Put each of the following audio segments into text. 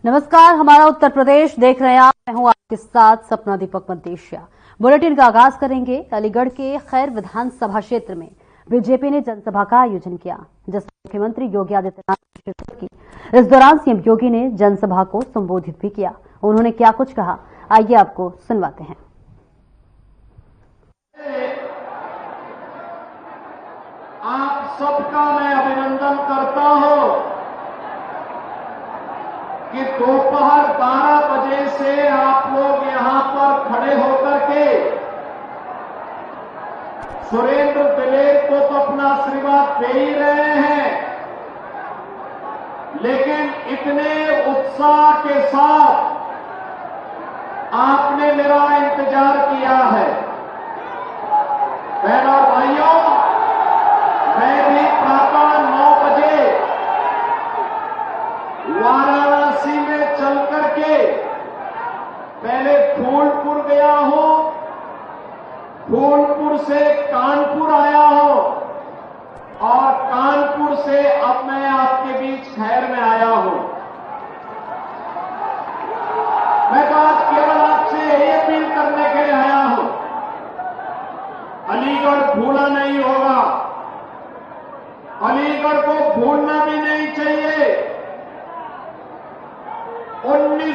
नमस्कार, हमारा उत्तर प्रदेश देख रहे हैं आप। मैं हूं आपके साथ सपना दीपक मदेशिया। बुलेटिन का आगाज करेंगे। अलीगढ़ के खैर विधानसभा क्षेत्र में बीजेपी ने जनसभा का आयोजन किया, जिसमें मुख्यमंत्री योगी आदित्यनाथ ने शिरकत की। इस दौरान सीएम योगी ने जनसभा को संबोधित भी किया। उन्होंने क्या कुछ कहा, आइए आपको सुनवाते हैं। आप सबका मैं अभिनंदन करता हूं कि दोपहर 12 बजे से आप लोग यहां पर खड़े होकर के सुरेंद्र दिलेर को तो अपना आशीर्वाद दे ही रहे हैं, लेकिन इतने उत्साह के साथ आपने मेरा इंतजार किया है। बहनों और भाइयों, मैं भी प्रातः 9 बजे वाराणसी में चल करके पहले फूलपुर गया हूं, फूलपुर से कानपुर आया हूं और कानपुर से अब मैं आपके बीच खैर में आया हूं। मैं तो आज केवल आपसे यही अपील करने के लिए आया हूं, अलीगढ़ भूला नहीं होगा, अलीगढ़ को भूलना भी नहीं चाहिए। 1906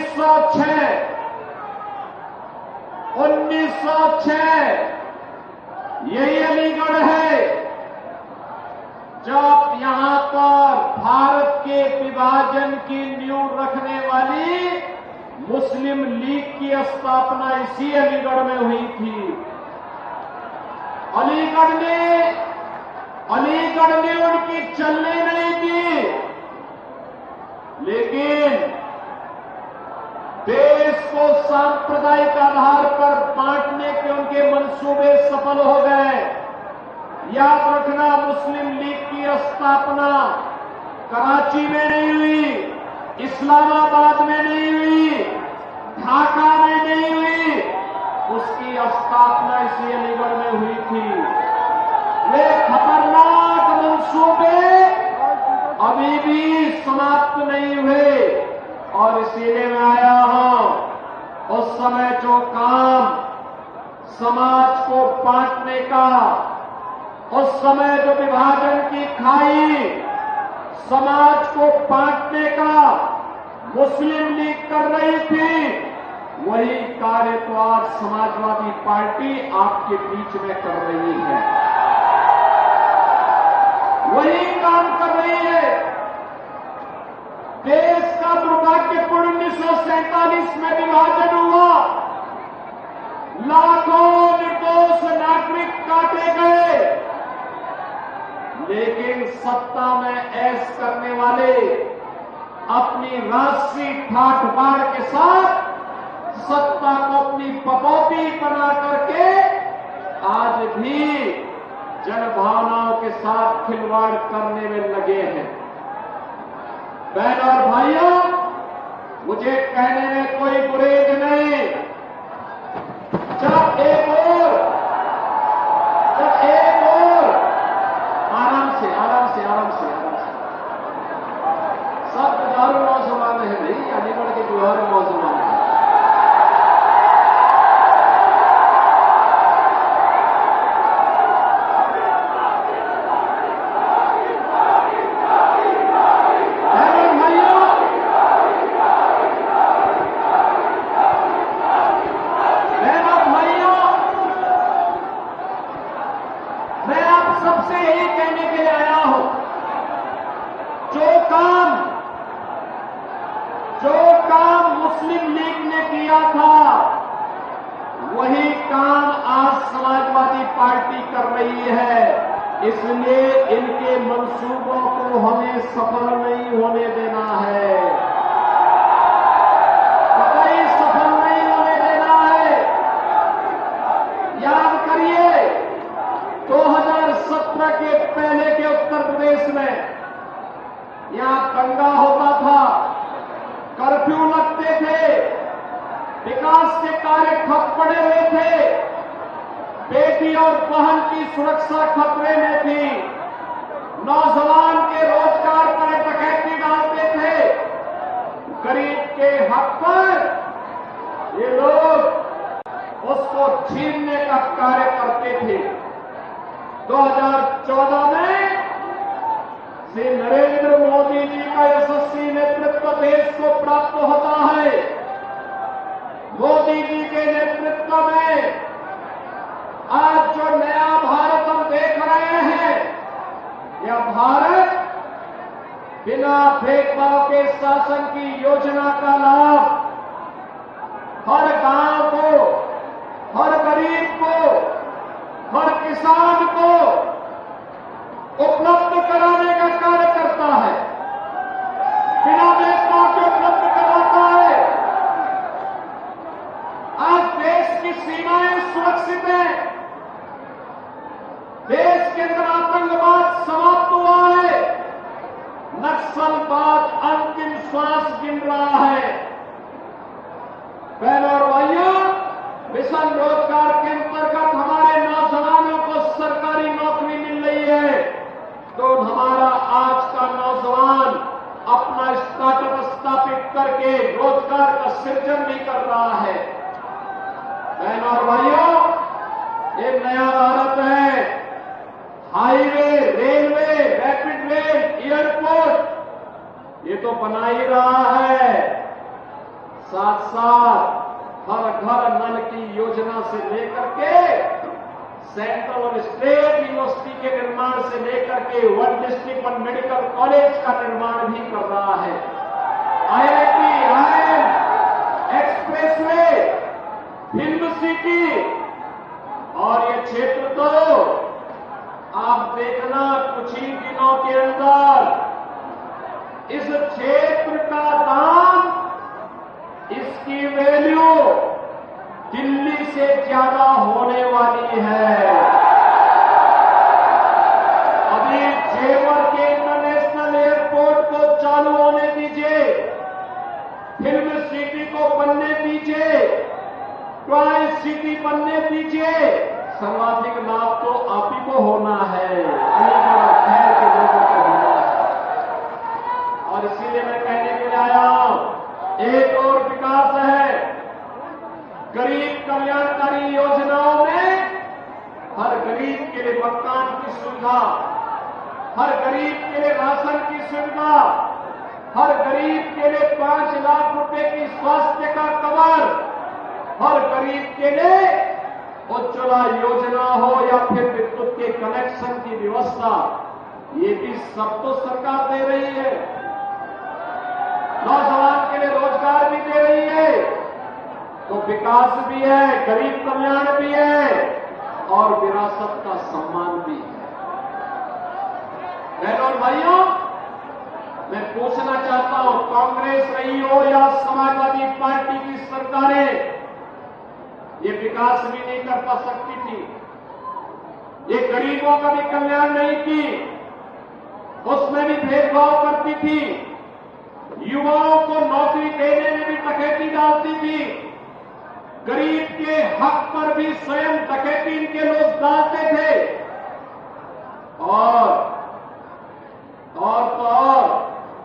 यही अलीगढ़ है जब यहां पर भारत के विभाजन की नींव रखने वाली मुस्लिम लीग की स्थापना इसी अलीगढ़ में हुई थी। अलीगढ़ ने उनकी चलने नहीं दी, लेकिन देश को सांप्रदायिक आधार पर बांटने के उनके मंसूबे सफल हो गए। याद रखना, मुस्लिम लीग की स्थापना कराची में नहीं हुई, इस्लामाबाद में नहीं हुई, ढाका में नहीं हुई, उसकी स्थापना इसी अलीगढ़ में हुई थी। वे खतरनाक मंसूबे अभी भी समाप्त नहीं हुए और इसीलिए मैं आया हूं। उस समय जो काम समाज को बांटने का, उस समय जो विभाजन की खाई समाज को बांटने का मुस्लिम लीग कर रही थी, वही कार्य तो आज समाजवादी पार्टी आपके बीच में कर रही है, वही काम कर रही है। देश का दुर्भाग्यपूर्ण 1947 में विभाजन हुआ, लाखों निर्दोष नागरिक काटे गए, लेकिन सत्ता में ऐश करने वाले अपनी राष्ट्रीय ठाठ बाढ़ के साथ सत्ता को अपनी बपौती बना करके आज भी जनभावनाओं के साथ खिलवाड़ करने में लगे हैं। बहनों और भाइयों, मुझे कहने में कोई गुरेज नहीं। जब एक और आराम से सब जुझारू नौजवान है, नहीं अलीगढ़ के जुझारू नौजवान है। सबसे यही कहने के लिए आया हूं, जो काम मुस्लिम लीग ने किया था, वही काम आज समाजवादी पार्टी कर रही है। इसलिए इनके मंसूबों को हमें सफल नहीं होने देना है, कतई सफल नहीं होने देना है। याद करिए, 2017 के पहले के उत्तर प्रदेश में यहां दंगा होता था, कर्फ्यू लगते थे, विकास के कार्य ठप पड़े हुए थे, बेटी और बहन की सुरक्षा खतरे में थी, नौजवान के रोजगार पर डकैती डालते थे, गरीब के हक पर ये लोग उसको छीनने का कार्य करते थे। 2014 में श्री नरेंद्र मोदी जी का यशस्वी नेतृत्व देश को प्राप्त होता है। मोदी जी के नेतृत्व में आज जो नया भारत हम देख रहे हैं, यह भारत बिना भेदभाव के शासन की योजना का लाभ हर गांव को, हर गरीब को, हर किसान को उपलब्ध कराने का कार्य करता है, बिना भेदभाव के उपलब्ध कराता है। आज देश की सीमाएं सुरक्षित हैं, देश के अंदर आतंकवाद समाप्त हुआ है, नक्सलवाद अंतिम श्वास गिन रहा है। बहनों और भाइयों, मिशन रोजगार के अंतर्गत हमारे नौजवानों को सरकारी नौकरी मिल रही है, तो हमारा आज का नौजवान अपना स्टार्टअप स्थापित करके रोजगार का सृजन भी कर रहा है। बहनों और भाइयों, ये नया भारत है। Highway, railway, rapid rail, airport ये तो बना ही रहा है, साथ साथ हर घर नल की योजना से लेकर के सेंट्रल और स्टेट यूनिवर्सिटी के निर्माण से लेकर के one district one medical college का निर्माण भी कर रहा है। IIT, IIM, expressway, film city, और ये क्षेत्र तो आप देखना कुछ ही दिनों के अंदर इस क्षेत्र का दाम, इसकी वैल्यू दिल्ली से ज्यादा होने वाली है। अभी जेवर के इंटरनेशनल एयरपोर्ट को चालू होने दीजिए, फिल्म सिटी को बनने दीजिए, टॉय सिटी बनने दीजिए, सर्वाधिक लाभ तो आप ही को होना है, अलीगढ़ और खैर के लोगों को होना है। और इसीलिए मैं कहने के लिए आया हूं, एक और विकास है। गरीब कल्याणकारी योजनाओं में हर गरीब के लिए मकान की सुविधा, हर गरीब के लिए राशन की सुविधा, हर गरीब के लिए 5 लाख रुपए की स्वास्थ्य का कवर, हर गरीब के लिए उज्ज्वला योजना हो या फिर विद्युत के कनेक्शन की व्यवस्था, ये भी सब तो सरकार दे रही है। नौजवान के लिए रोजगार भी दे रही है, तो विकास भी है, गरीब कल्याण भी है और विरासत का सम्मान भी है। बहनों और भाइयों, मैं पूछना चाहता हूं, कांग्रेस रही हो या समाजवादी पार्टी की सरकारें, ये विकास भी नहीं कर पा सकती थी, ये गरीबों का भी कल्याण नहीं की, उसमें भी भेदभाव करती थी, युवाओं को नौकरी देने में भी डकैती डालती थी, गरीब के हक पर भी स्वयं डकैती इनके लोग डालते थे, और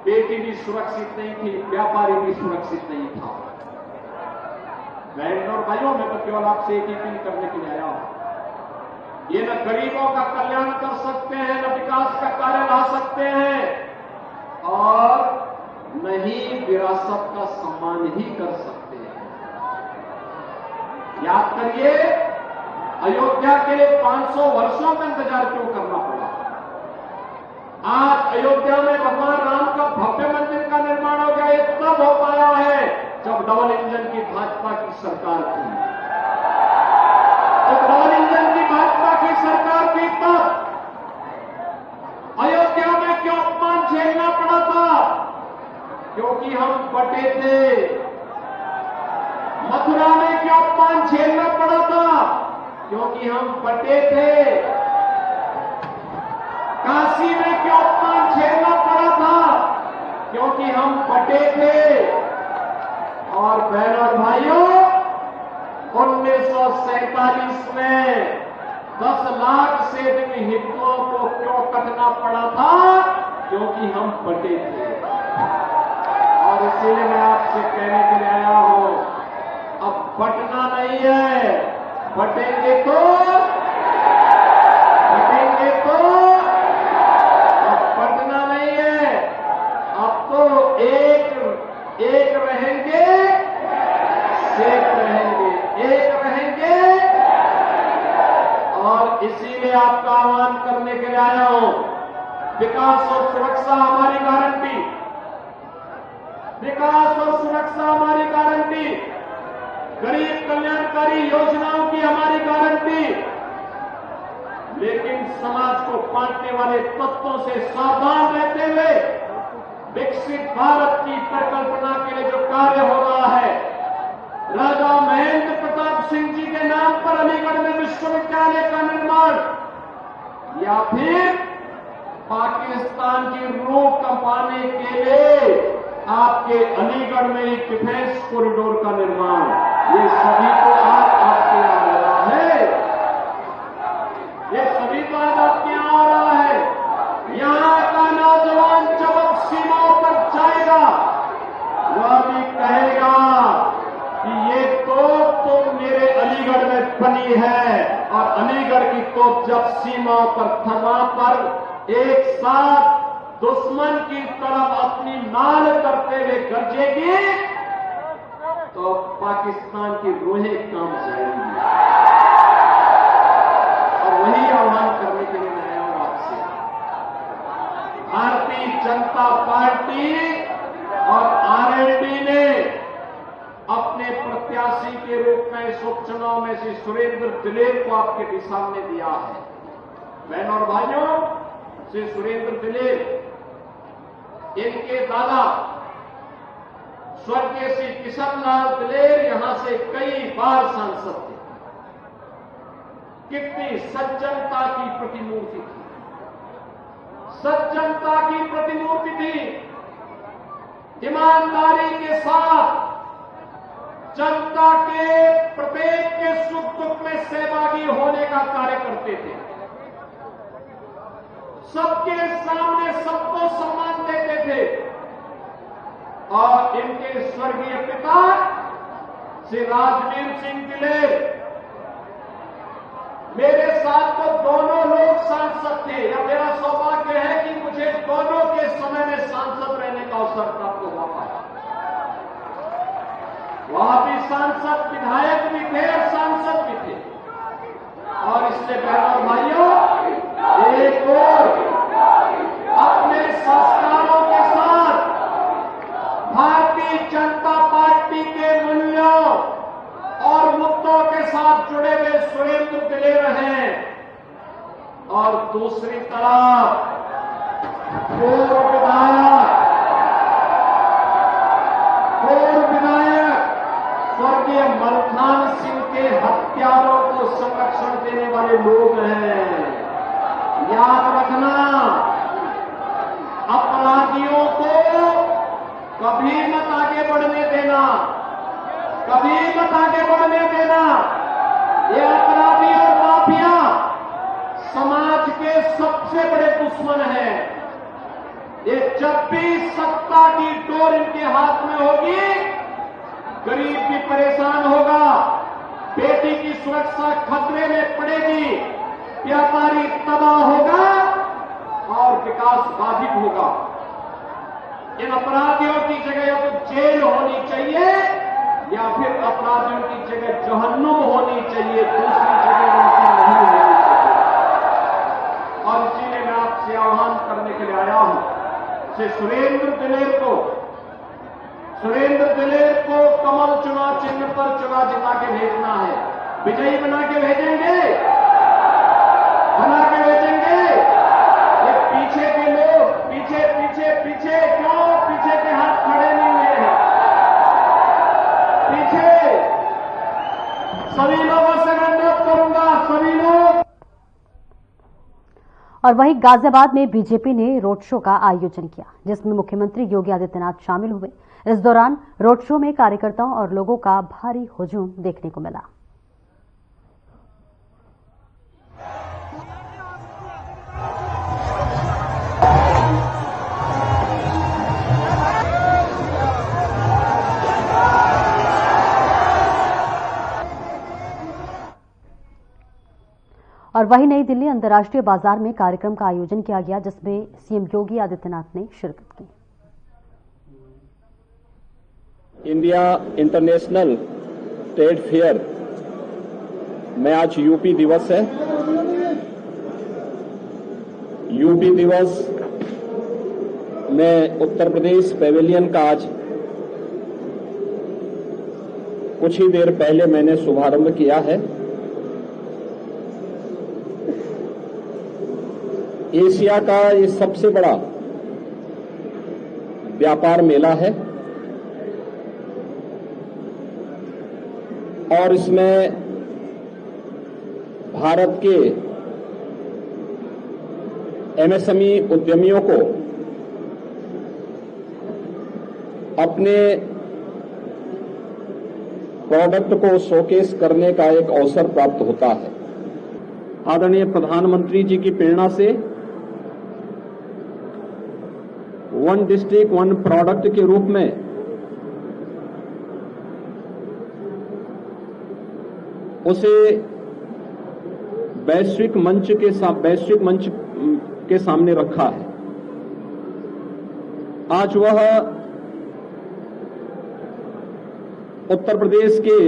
बेटी भी सुरक्षित नहीं थी, व्यापारी भी सुरक्षित नहीं था। बहनों और भाइयों, मैं तो केवल आपसे एक ही अपील करने के लिए आया हूं, ये न गरीबों का कल्याण कर सकते हैं, न विकास का कार्य ला सकते हैं, और न ही विरासत का सम्मान ही कर सकते हैं। याद करिए, अयोध्या के लिए 500 वर्षों का इंतजार क्यों करना पड़ा। आज अयोध्या में भगवान राम का भव्य मंदिर का निर्माण हो गया, ये तब हो पाया है जब डबल इंजन की भाजपा की सरकार थी। जब डबल इंजन की भाजपा की सरकार थी, तब अयोध्या में क्यों अपमान झेलना पड़ा था? क्योंकि हम बटे थे। मथुरा में क्यों अपमान झेलना पड़ा था? क्योंकि हम बटे थे। काशी में क्यों अपमान झेलना पड़ा था? क्योंकि हम बटे थे। और बहनों और भाइयों, 1947 में 10 लाख से अधिक हिंदुओं को क्यों कटना पड़ा था? क्योंकि हम बटे थे। और इसीलिए मैं आपसे कहने के लिए आया हूं, अब बटना नहीं है, बटेंगे तो अब बटना नहीं है, अब तो एक रहेंगे, सेफ रहेंगे, एक रहेंगे। और इसीलिए आपका आह्वान करने के लिए आया हूं, विकास और सुरक्षा हमारी गारंटी, विकास और सुरक्षा हमारी गारंटी, गरीब कल्याणकारी योजनाओं की हमारी गारंटी। लेकिन समाज को बांटने वाले तत्वों से सावधान रहते हुए विकसित भारत की परिकल्पना के लिए जो कार्य हो रहा है, राजा महेंद्र प्रताप सिंह जी के नाम पर अलीगढ़ में विश्वविद्यालय का निर्माण, या फिर पाकिस्तान की रूह कंपाने के लिए आपके अलीगढ़ में एक डिफेंस कॉरिडोर का निर्माण, ये सभी को आज आपके आ रहा है, ये सभी को आज आपके यहाँ आ रहा है। यहां का नौजवान जब अब सीमाओं पर जाएगा, वह भी कहेगा कि ये तोप तो मेरे अलीगढ़ में बनी है, और अलीगढ़ की तोप जब सीमाओं पर थमा पर एक साथ दुश्मन की तरफ अपनी नाल करते हुए गरजेगी, तो पाकिस्तान की रूहें काम जाएंगी। और वही आह्वान करने के लिए मैं आया हूं आपसे। भारतीय जनता पार्टी और आरएलडी ने अपने प्रत्याशी के रूप में इस उपचुनाव में श्री सुरेंद्र दिलेर को आपके सामने दिया है। बहन और भाइयों, श्री सुरेंद्र दिलेर, इनके दादा स्वर्गीय श्री किशनलाल दिलेर यहां से कई बार सांसद थे। कितनी सज्जनता की प्रतिमूर्ति थी, सज्जनता की प्रतिमूर्ति थी। ईमानदारी के साथ जनता के प्रत्येक के सुख दुख में सहभागी होने का कार्य करते थे। सबके सामने सबको सम्मान देते थे। और इनके स्वर्गीय पिता श्री राजवीर सिंह दिलेर, मेरे साथ तो दोनों लोग सांसद थे, या मेरा सौभाग्य है कि मुझे दोनों के समय में सांसद रहने का अवसर प्राप्त हुआ पाया। वहां भी सांसद, विधायक भी थे और सांसद भी थे। और इससे बहनों भाइयों, एक और अपने संस्कारों के साथ भारतीय जनता पार्टी के मूल्यों और मुद्दों के साथ जुड़े हुए सुरेंद्र दिलेर हैं। और दूसरी तरफ पूर्व विधायक स्वर्गीय मलखान सिंह के हत्यारों को संरक्षण देने वाले लोग हैं। याद रखना, अपराधियों को कभी मत आगे बढ़ने देना, कभी मत आगे बढ़ने देना। ये अपराधी और माफिया समाज के सबसे बड़े दुश्मन हैं। ये जब भी सत्ता की डोर इनके हाथ में होगी, गरीब भी परेशान होगा, बेटी की सुरक्षा खतरे में पड़ेगी, व्यापारी तबाह होगा और विकास बाधित होगा। इन अपराधियों की जगह या तो जेल होनी चाहिए, या फिर अपराधियों की जगह जहन्नुम होनी चाहिए, दूसरी जगह उनकी नहीं होनी चाहिए। और इसीलिए मैं आपसे आह्वान करने के लिए आया हूं, श्री सुरेंद्र दिलेर को कमल चुनाव चिन्ह पर चुनाव जिता के भेजना है। विजयी बना के भेजेंगे, बना के भेजेंगे। ये पीछे के लोग पीछे क्यों पीछे के हाथ खड़े नहीं हुए हैं? पीछे सभी लोगों से मैं अनुरोध करूंगा, सभी लोग। और वहीं गाजियाबाद में बीजेपी ने रोड शो का आयोजन किया, जिसमें मुख्यमंत्री योगी आदित्यनाथ शामिल हुए। इस दौरान रोड शो में कार्यकर्ताओं और लोगों का भारी हुजूम देखने को मिला। और वहीं नई दिल्ली अंतर्राष्ट्रीय बाजार में कार्यक्रम का आयोजन किया गया, जिसमें सीएम योगी आदित्यनाथ ने शिरकत की। इंडिया इंटरनेशनल ट्रेड फेयर में आज यूपी दिवस है। यूपी दिवस में उत्तर प्रदेश पेविलियन का आज कुछ ही देर पहले मैंने शुभारंभ किया है। एशिया का ये सबसे बड़ा व्यापार मेला है और इसमें भारत के एमएसएमई उद्यमियों को अपने प्रोडक्ट को शोकेस करने का एक अवसर प्राप्त होता है। आदरणीय प्रधानमंत्री जी की प्रेरणा से वन डिस्ट्रिक्ट वन प्रोडक्ट के रूप में उसे वैश्विक मंच के सामने रखा है। आज वह उत्तर प्रदेश के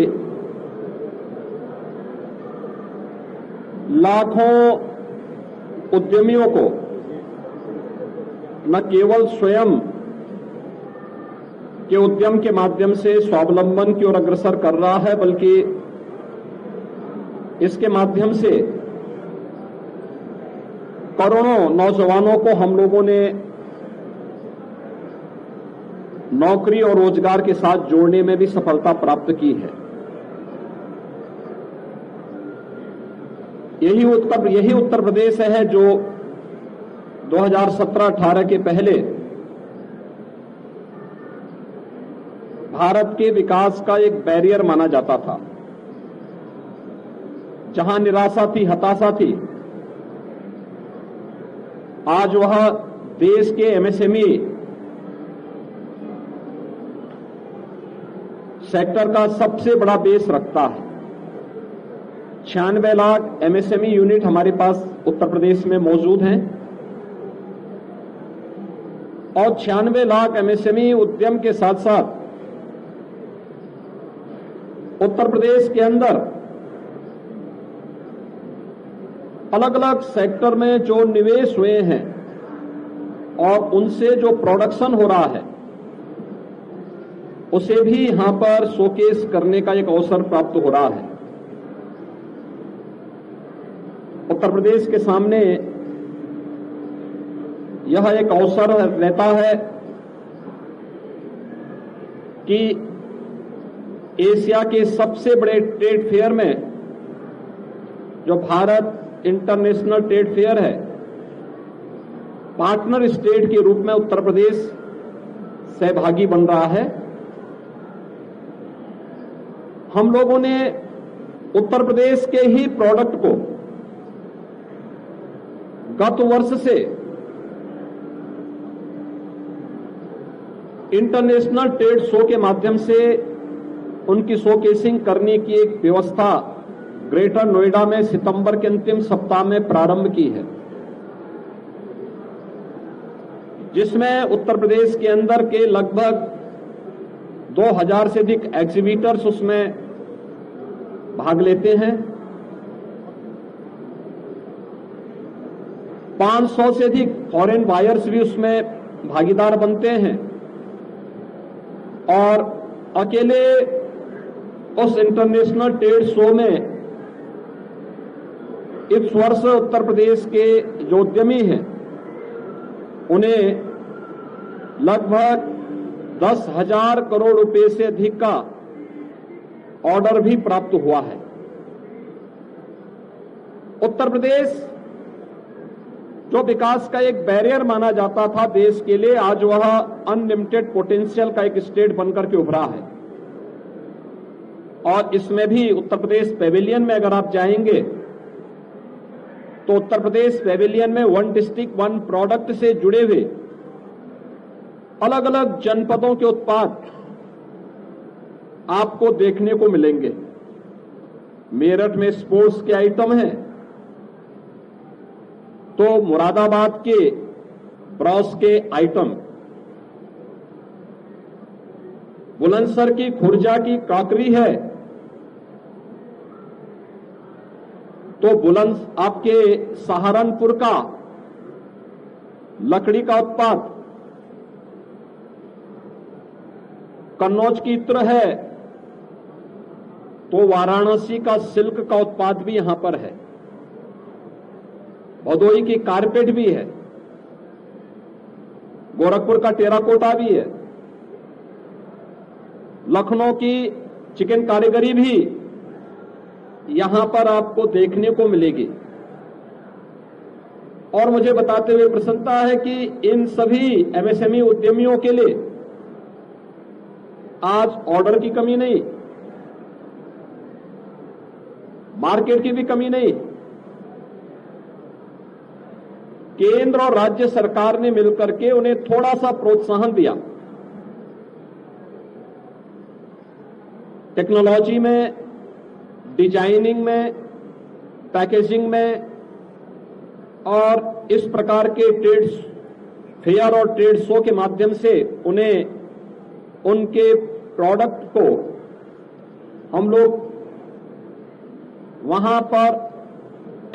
लाखों उद्यमियों को न केवल स्वयं के उद्यम के माध्यम से स्वावलंबन की ओर अग्रसर कर रहा है, बल्कि इसके माध्यम से करोड़ों नौजवानों को हम लोगों ने नौकरी और रोजगार के साथ जोड़ने में भी सफलता प्राप्त की है। यही उत्तर प्रदेश है जो 2017-18 के पहले भारत के विकास का एक बैरियर माना जाता था। जहां निराशा थी, हताशा थी, आज वह देश के एमएसएमई सेक्टर का सबसे बड़ा बेस रखता है। 96 लाख एमएसएमई यूनिट हमारे पास उत्तर प्रदेश में मौजूद हैं और 96 लाख एमएसएमई उद्यम के साथ साथ उत्तर प्रदेश के अंदर अलग अलग सेक्टर में जो निवेश हुए हैं और उनसे जो प्रोडक्शन हो रहा है उसे भी यहां पर शोकेस करने का एक अवसर प्राप्त हो रहा है। उत्तर प्रदेश के सामने यह एक अवसर रहता है कि एशिया के सबसे बड़े ट्रेड फेयर में जो भारत इंटरनेशनल ट्रेड फेयर है, पार्टनर स्टेट के रूप में उत्तर प्रदेश सहभागी बन रहा है। हम लोगों ने उत्तर प्रदेश के ही प्रोडक्ट को गत वर्ष से इंटरनेशनल ट्रेड शो के माध्यम से उनकी शोकेसिंग करने की एक व्यवस्था ग्रेटर नोएडा में सितंबर के अंतिम सप्ताह में प्रारंभ की है, जिसमें उत्तर प्रदेश के अंदर के लगभग 2000 से अधिक एग्जीबिटर्स उसमें भाग लेते हैं। 500 से अधिक फॉरेन बायर्स भी उसमें भागीदार बनते हैं और अकेले उस इंटरनेशनल ट्रेड शो में इस वर्ष उत्तर प्रदेश के जो उद्यमी हैं उन्हें लगभग 10,000 करोड़ रुपए से अधिक का ऑर्डर भी प्राप्त हुआ है। उत्तर प्रदेश जो विकास का एक बैरियर माना जाता था देश के लिए, आज वह अनलिमिटेड पोटेंशियल का एक स्टेट बनकर के उभरा है। और इसमें भी उत्तर प्रदेश पेविलियन में अगर आप जाएंगे तो उत्तर प्रदेश पेविलियन में वन डिस्ट्रिक्ट वन प्रोडक्ट से जुड़े हुए अलग अलग जनपदों के उत्पाद आपको देखने को मिलेंगे। मेरठ में स्पोर्ट्स के आइटम हैं, तो मुरादाबाद के ब्रॉस के आइटम, बुलंदशहर की खुर्जा की क्रॉकरी है, तो आपके सहारनपुर का लकड़ी का उत्पाद, कन्नौज की इत्र है, तो वाराणसी का सिल्क का उत्पाद भी यहां पर है, भदोई की कारपेट भी है, गोरखपुर का टेराकोटा भी है, लखनऊ की चिकन कारीगरी भी यहां पर आपको देखने को मिलेगी। और मुझे बताते हुए प्रसन्नता है कि इन सभी एमएसएमई उद्यमियों के लिए आज ऑर्डर की कमी नहीं, मार्केट की भी कमी नहीं। केंद्र और राज्य सरकार ने मिलकर के उन्हें थोड़ा सा प्रोत्साहन दिया, टेक्नोलॉजी में, डिजाइनिंग में, पैकेजिंग में, और इस प्रकार के ट्रेड फेयर और ट्रेड शो के माध्यम से उन्हें उनके प्रोडक्ट को हम लोग वहां पर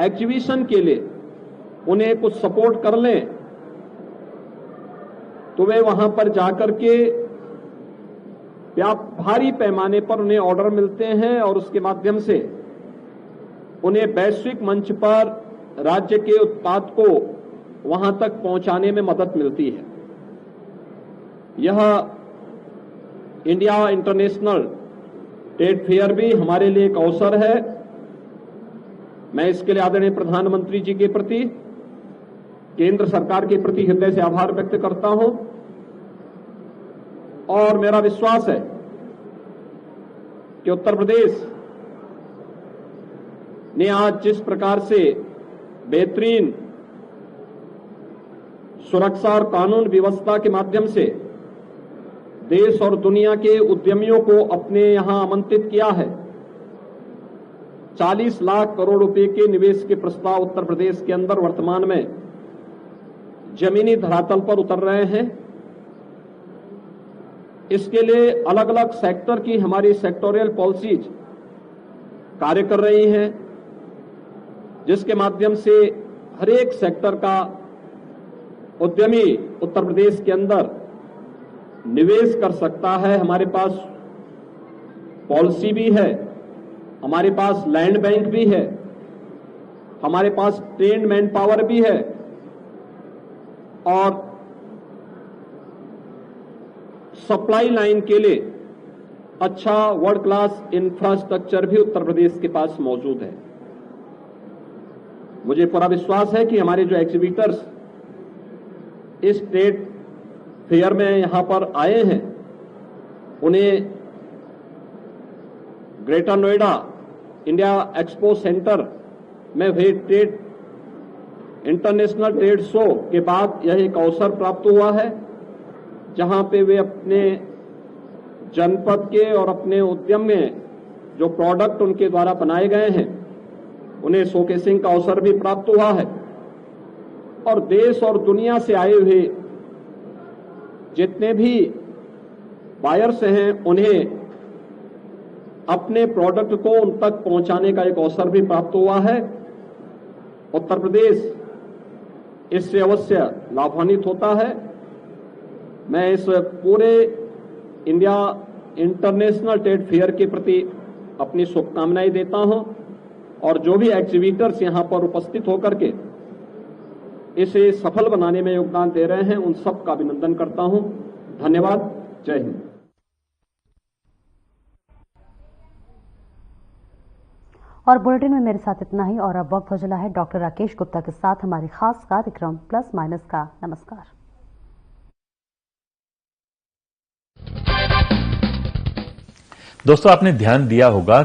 एग्जीबिशन के लिए उन्हें कुछ सपोर्ट कर लें, तो वे वहां पर जाकर के भारी पैमाने पर उन्हें ऑर्डर मिलते हैं और उसके माध्यम से उन्हें वैश्विक मंच पर राज्य के उत्पाद को वहां तक पहुंचाने में मदद मिलती है। यह इंडिया इंटरनेशनल ट्रेड फेयर भी हमारे लिए एक अवसर है। मैं इसके लिए आदरणीय प्रधानमंत्री जी के प्रति, केंद्र सरकार के प्रति हृदय से आभार व्यक्त करता हूं और मेरा विश्वास है कि उत्तर प्रदेश ने आज जिस प्रकार से बेहतरीन सुरक्षा और कानून व्यवस्था के माध्यम से देश और दुनिया के उद्यमियों को अपने यहां आमंत्रित किया है, 40 लाख करोड़ रुपए के निवेश के प्रस्ताव उत्तर प्रदेश के अंदर वर्तमान में जमीनी धरातल पर उतर रहे हैं। इसके लिए अलग अलग सेक्टर की हमारी सेक्टोरियल पॉलिसीज कार्य कर रही हैं, जिसके माध्यम से हर एक सेक्टर का उद्यमी उत्तर प्रदेश के अंदर निवेश कर सकता है। हमारे पास पॉलिसी भी है, हमारे पास लैंड बैंक भी है, हमारे पास ट्रेन्ड मैन पावर भी है और सप्लाई लाइन के लिए अच्छा वर्ल्ड क्लास इंफ्रास्ट्रक्चर भी उत्तर प्रदेश के पास मौजूद है। मुझे पूरा विश्वास है कि हमारे जो एग्जीबिटर्स इस ट्रेड फेयर में यहां पर आए हैं, उन्हें greater Noida India expo centre में हुए ट्रेड इंटरनेशनल ट्रेड शो के बाद यह एक अवसर प्राप्त हुआ है, जहां पे वे अपने जनपद के और अपने उद्यम में जो प्रोडक्ट उनके द्वारा बनाए गए हैं उन्हें शोकेसिंग का अवसर भी प्राप्त हुआ है। और देश और दुनिया से आए हुए जितने भी बायर्स हैं उन्हें अपने प्रोडक्ट को उन तक पहुंचाने का एक अवसर भी प्राप्त हुआ है। उत्तर प्रदेश इससे अवश्य लाभान्वित होता है। मैं इस पूरे इंडिया इंटरनेशनल ट्रेड फेयर के प्रति अपनी शुभकामनाएं देता हूं और जो भी एग्जीबिटर्स यहां पर उपस्थित होकर के इसे सफल बनाने में योगदान दे रहे हैं, उन सब का अभिनंदन करता हूं। धन्यवाद। जय हिंद। और बुलेटिन में मेरे साथ इतना ही और अब वक्त हो चला है डॉक्टर राकेश गुप्ता के साथ हमारे खास कार्यक्रम प्लस माइनस का। नमस्कार। दोस्तों, आपने ध्यान दिया होगा